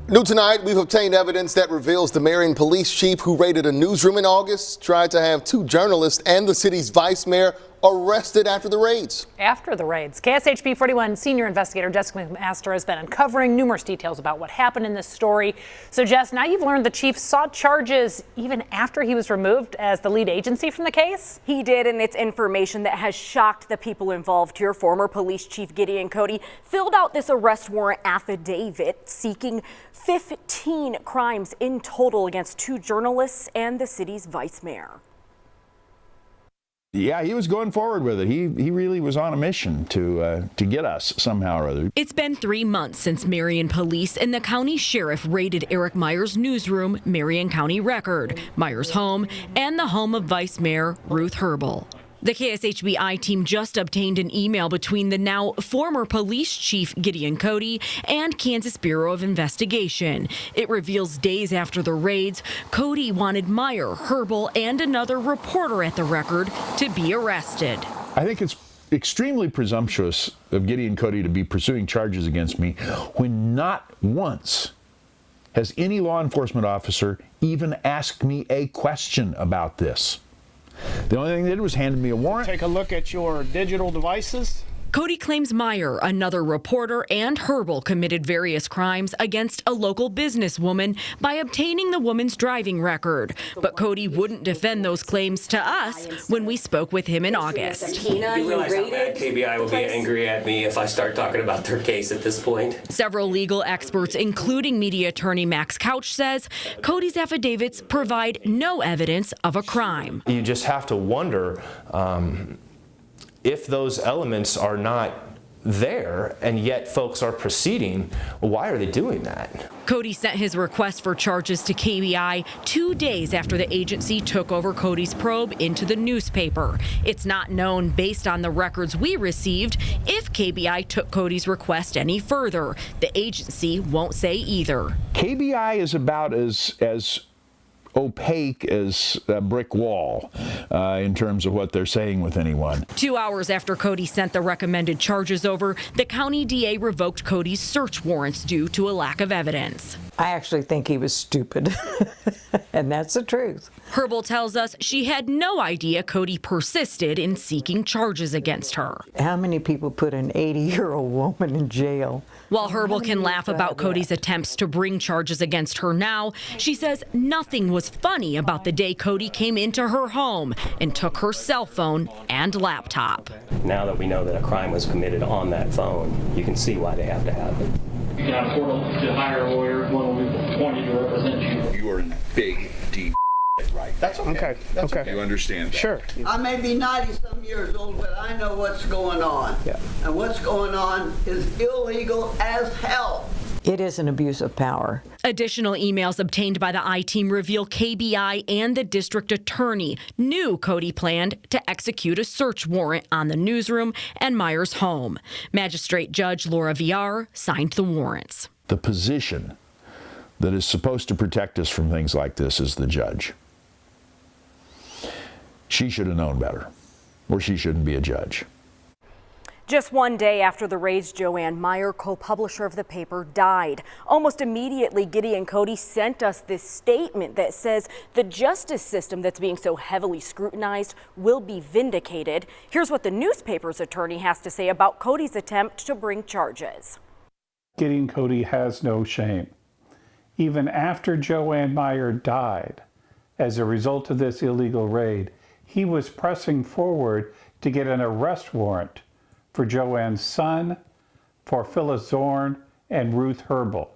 New tonight, we've obtained evidence that reveals the Marion police chief who raided a newsroom in August tried to have 2 journalists and the city's vice mayor arrested after the raids. KSHB 41 senior investigator Jessica McMaster has been uncovering numerous details about what happened in this story. So, Jess, now you've learned the chief sought charges even after he was removed as the lead agency from the case? He did, and it's information that has shocked the people involved here. Former police chief Gideon Cody filled out this arrest warrant affidavit seeking 15 crimes in total against 2 journalists and the city's vice mayor. Yeah, he was going forward with it. He really was on a mission to get us somehow or other. It's been 3 months since Marion police and the county sheriff raided Eric Meyer's newsroom, Marion County Record, Meyer's home, and the home of Vice Mayor Ruth Herbel. The KSHB team just obtained an email between the now former police chief Gideon Cody and Kansas Bureau of Investigation. It reveals days after the raids, Cody wanted Meyer, Herbel, and another reporter at the Record to be arrested. I think it's extremely presumptuous of Gideon Cody to be pursuing charges against me when not once has any law enforcement officer even asked me a question about this. The only thing they did was handed me a warrant. Take a look at your digital devices. Cody claims Meyer, another reporter, and Herbel committed various crimes against a local businesswoman by obtaining the woman's driving record. But Cody wouldn't defend those claims to us when we spoke with him in August. You realize how bad KBI will be angry at me if I start talking about their case at this point? Several legal experts, including media attorney Max Couch, says Cody's affidavits provide no evidence of a crime. You just have to wonder if those elements are not there and yet folks are proceeding, why are they doing that? Cody sent his request for charges to KBI 2 days after the agency took over Cody's probe into the newspaper. It's not known, based on the records we received, if KBI took Cody's request any further. The agency won't say either. KBI is about as opaque as a brick wall in terms of what they're saying with anyone. 2 hours after Cody sent the recommended charges over, the county DA revoked Cody's search warrants due to a lack of evidence. I actually think he was stupid, and that's the truth. Herbel tells us she had no idea Cody persisted in seeking charges against her. How many people put an 80-year-old woman in jail? While Herbel can laugh about Cody's attempts to bring charges against her now, she says nothing was funny about the day Cody came into her home and took her cell phone and laptop. Now that we know that a crime was committed on that phone, you can see why they have to have it. You can afford to hire a lawyer, one will be appointed to represent you. You are in big, deep right. That's okay. That's okay. You understand that. Sure. I may be 90-some years old, but I know what's going on. Yeah. And what's going on is illegal as hell. It is an abuse of power. Additional emails obtained by the I-Team reveal KBI and the district attorney knew Cody planned to execute a search warrant on the newsroom and Meyer's home. Magistrate Judge Laura Villar signed the warrants. The position that is supposed to protect us from things like this is the judge. She should have known better, or she shouldn't be a judge. Just 1 day after the raids, Joanne Meyer, co-publisher of the paper, died. Almost immediately, Gideon Cody sent us this statement that says the justice system that's being so heavily scrutinized will be vindicated. Here's what the newspaper's attorney has to say about Cody's attempt to bring charges. Gideon Cody has no shame. Even after Joanne Meyer died, as a result of this illegal raid, he was pressing forward to get an arrest warrant for Joanne's son, for Phyllis Zorn, and Ruth Herbel.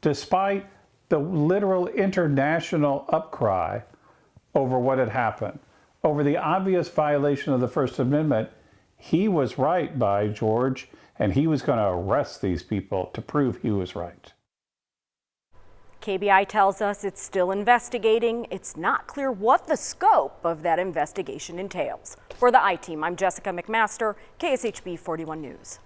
Despite the literal international upcry over what had happened, over the obvious violation of the First Amendment, he was right by George, and he was going to arrest these people to prove he was right. KBI tells us it's still investigating. It's not clear what the scope of that investigation entails. For the I-Team, I'm Jessica McMaster, KSHB 41 News.